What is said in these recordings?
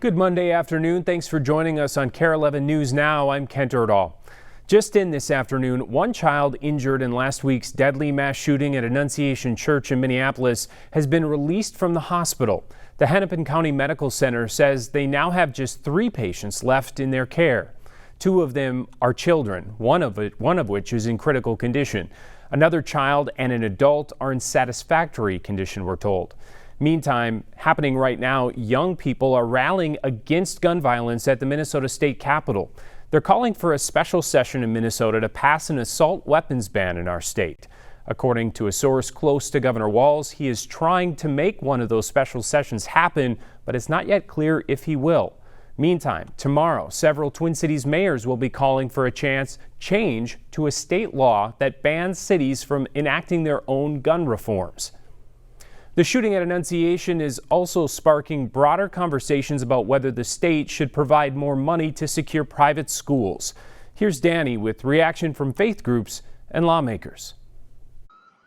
Good Monday afternoon. Thanks for joining us on KARE 11 News Now. I'm Kent Erdahl. Just in this afternoon, one child injured in last week's deadly mass shooting at Annunciation Church in Minneapolis has been released from the hospital. The Hennepin County Medical Center says they now have just 3 patients left in their care. 2 of them are children, one of which is in critical condition. Another child and an adult are in satisfactory condition, we're told. Meantime, happening right now, young people are rallying against gun violence at the Minnesota State Capitol. They're calling for a special session in Minnesota to pass an assault weapons ban in our state. According to a source close to Governor Walz, he is trying to make one of those special sessions happen, but it's not yet clear if he will. Meantime, tomorrow, several Twin Cities mayors will be calling for a change to a state law that bans cities from enacting their own gun reforms. The shooting at Annunciation is also sparking broader conversations about whether the state should provide more money to secure private schools. Here's Danny with reaction from faith groups and lawmakers.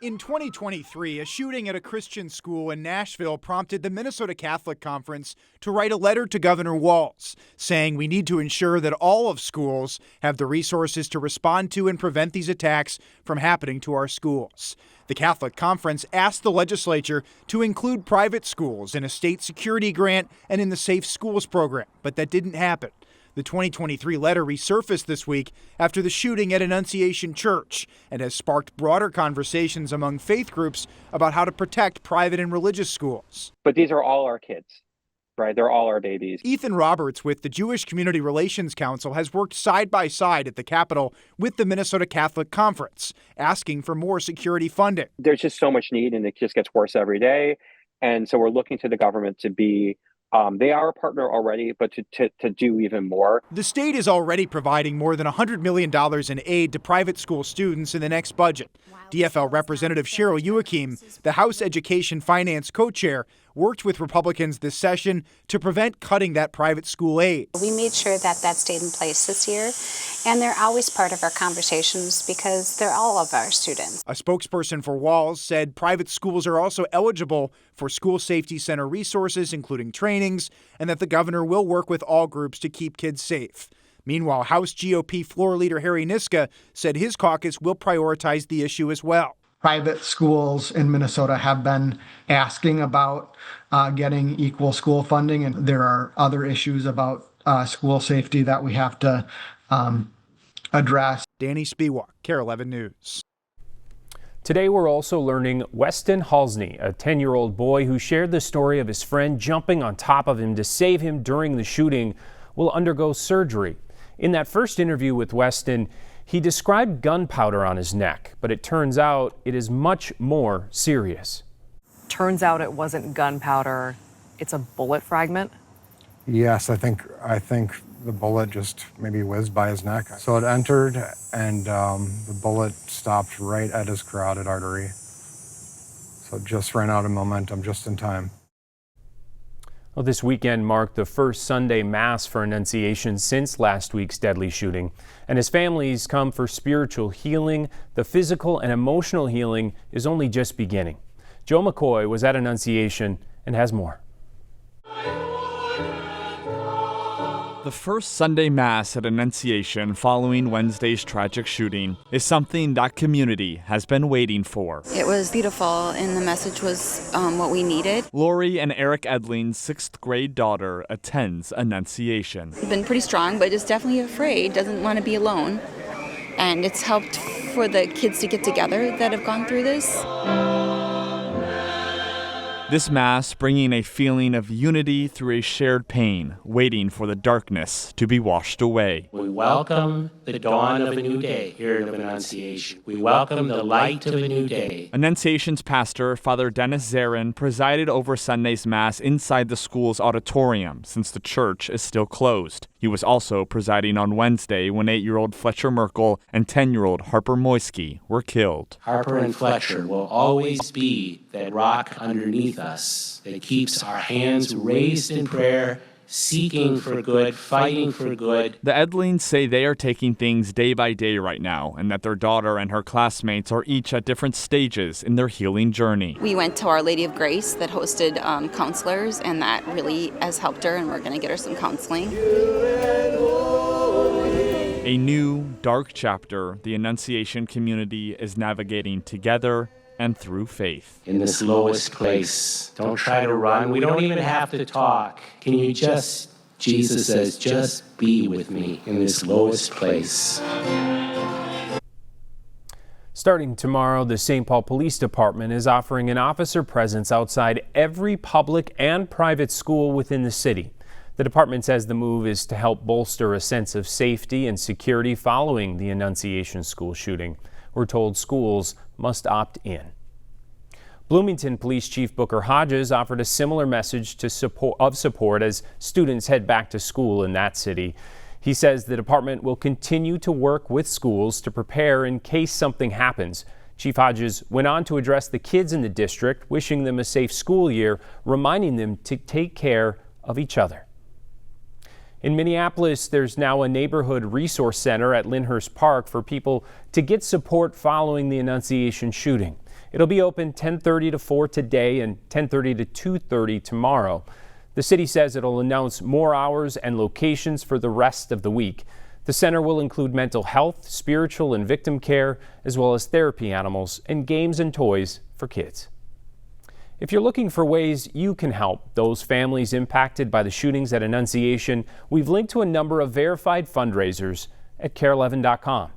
In 2023, a shooting at a Christian school in Nashville prompted the Minnesota Catholic Conference to write a letter to Governor Walz, saying we need to ensure that all of schools have the resources to respond to and prevent these attacks from happening to our schools. The Catholic Conference asked the legislature to include private schools in a state security grant and in the Safe Schools program, but that didn't happen. The 2023 letter resurfaced this week after the shooting at Annunciation Church and has sparked broader conversations among faith groups about how to protect private and religious schools. But these are all our kids, right? They're all our babies. Ethan Roberts with the Jewish Community Relations Council has worked side by side at the Capitol with the Minnesota Catholic Conference, asking for more security funding. There's just so much need, and it just gets worse every day. And so we're looking to the government to be they are a partner already, but to do even more. The state is already providing more than $100 million in aid to private school students in the next budget. DFL Representative Cheryl Youakim, the House Education Finance co-chair, worked with Republicans this session to prevent cutting that private school aid. We made sure that stayed in place this year, and they're always part of our conversations because they're all of our students. A spokesperson for Walz said private schools are also eligible for school safety center resources, including trainings, and that the governor will work with all groups to keep kids safe. Meanwhile, House GOP floor leader Harry Niska said his caucus will prioritize the issue as well. Private schools in Minnesota have been asking about getting equal school funding, and there are other issues about school safety that we have to address. Danny Spiewak, KARE 11 News. Today we're also learning Weston Halsney, a 10-year-old boy who shared the story of his friend jumping on top of him to save him during the shooting, will undergo surgery. In that first interview with Weston, he described gunpowder on his neck, but it turns out it is much more serious. Turns out it wasn't gunpowder, it's a bullet fragment. Yes, I think the bullet just maybe whizzed by his neck. So it entered and the bullet stopped right at his carotid artery. So it just ran out of momentum just in time. Well, this weekend marked the first Sunday Mass for Annunciation since last week's deadly shooting. And as families come for spiritual healing, the physical and emotional healing is only just beginning. Joe McCoy was at Annunciation and has more. The first Sunday Mass at Annunciation following Wednesday's tragic shooting is something that community has been waiting for. It was beautiful, and the message was what we needed. Lori and Eric Edling's 6th grade daughter attends Annunciation. I've been pretty strong, but is definitely afraid, doesn't want to be alone. And it's helped for the kids to get together that have gone through this. This Mass bringing a feeling of unity through a shared pain, waiting for the darkness to be washed away. We welcome the dawn of a new day here at Annunciation. We welcome the light of a new day. Annunciation's pastor, Father Dennis Zarin, presided over Sunday's Mass inside the school's auditorium since the church is still closed. He was also presiding on Wednesday when 8-year-old Fletcher Merkel and 10-year-old Harper Moisky were killed. Harper and Fletcher will always be that rock underneath us that keeps our hands raised in prayer seeking for good, fighting for good. The Edlings say they are taking things day by day right now, and that their daughter and her classmates are each at different stages in their healing journey. We went to Our Lady of Grace that hosted counselors, and that really has helped her, and we're going to get her some counseling. A new, dark chapter the Annunciation community is navigating together and through faith. In this lowest place, don't try to run. We don't even have to talk. Can you just, Jesus says, just be with me in this lowest place. Starting tomorrow, the St. Paul Police Department is offering an officer presence outside every public and private school within the city. The department says the move is to help bolster a sense of safety and security following the Annunciation school shooting. We're told schools must opt in. Bloomington Police Chief Booker Hodges offered a similar message of support as students head back to school in that city. He says the department will continue to work with schools to prepare in case something happens. Chief Hodges went on to address the kids in the district, wishing them a safe school year, reminding them to take care of each other. In Minneapolis, there's now a neighborhood resource center at Lyndhurst Park for people to get support following the Annunciation shooting. It'll be open 10:30 to 4 today and 10:30 to 2:30 tomorrow. The city says it'll announce more hours and locations for the rest of the week. The center will include mental health, spiritual and victim care, as well as therapy animals and games and toys for kids. If you're looking for ways you can help those families impacted by the shootings at Annunciation, we've linked to a number of verified fundraisers at KARE11.com.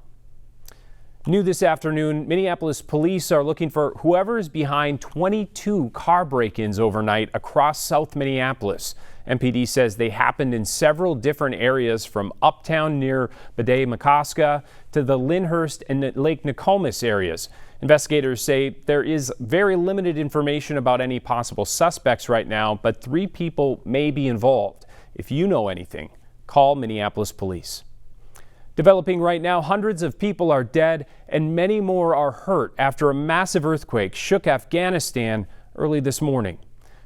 New this afternoon, Minneapolis police are looking for whoever is behind 22 car break-ins overnight across South Minneapolis. MPD says they happened in several different areas from uptown near Bede-Makaska to the Lyndhurst and Lake Nokomis areas. Investigators say there is very limited information about any possible suspects right now, but 3 people may be involved. If you know anything, call Minneapolis police. Developing right now, hundreds of people are dead and many more are hurt after a massive earthquake shook Afghanistan early this morning.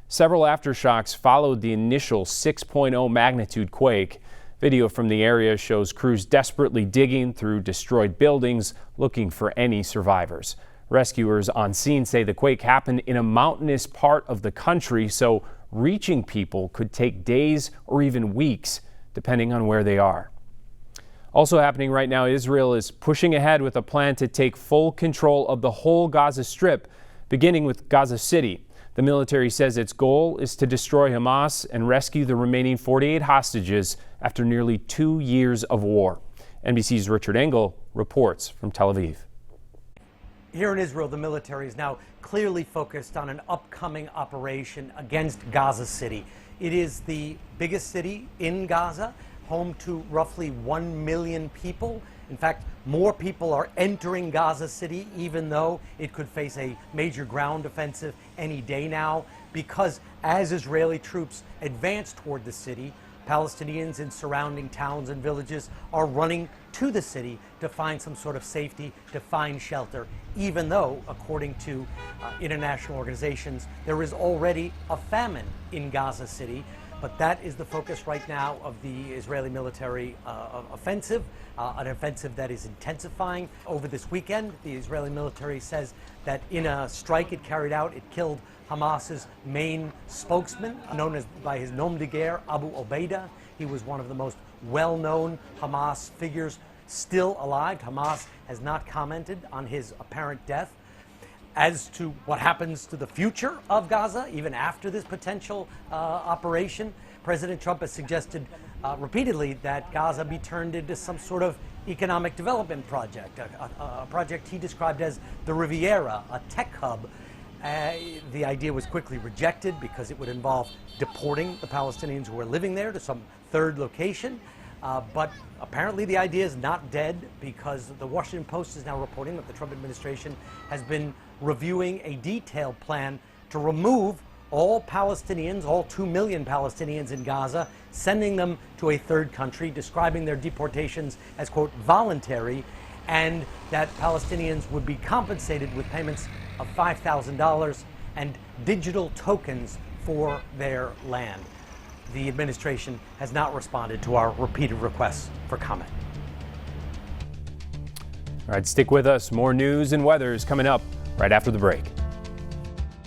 Several aftershocks followed the initial 6.0 magnitude quake. Video from the area shows crews desperately digging through destroyed buildings looking for any survivors. Rescuers on scene say the quake happened in a mountainous part of the country, so reaching people could take days or even weeks, depending on where they are. Also happening right now, Israel is pushing ahead with a plan to take full control of the whole Gaza Strip, beginning with Gaza City. The military says its goal is to destroy Hamas and rescue the remaining 48 hostages after nearly 2 years of war. NBC's Richard Engel reports from Tel Aviv. Here in Israel, the military is now clearly focused on an upcoming operation against Gaza City. It is the biggest city in Gaza, home to roughly 1 million people. In fact, more people are entering Gaza City, even though it could face a major ground offensive any day now, because as Israeli troops advance toward the city, Palestinians in surrounding towns and villages are running to the city to find some sort of safety, to find shelter, even though, according to international organizations, there is already a famine in Gaza City. But that is the focus right now of the Israeli military offensive, an offensive that is intensifying. Over this weekend, the Israeli military says that in a strike it carried out, it killed Hamas's main spokesman, known as by his nom de guerre, Abu Obaida. He was one of the most well-known Hamas figures still alive. Hamas has not commented on his apparent death. As to what happens to the future of Gaza, even after this potential operation, President Trump has suggested repeatedly that Gaza be turned into some sort of economic development project, a project he described as the Riviera, a tech hub. The idea was quickly rejected because it would involve deporting the Palestinians who are living there to some third location. But apparently the idea is not dead, because the Washington Post is now reporting that the Trump administration has been reviewing a detailed plan to remove all Palestinians, all 2 million Palestinians in Gaza, sending them to a third country, describing their deportations as, quote, voluntary, and that Palestinians would be compensated with payments of $5,000 and digital tokens for their land. the administration has not responded to our repeated requests for comment. All right, stick with us. More news and weather is coming up right after the break.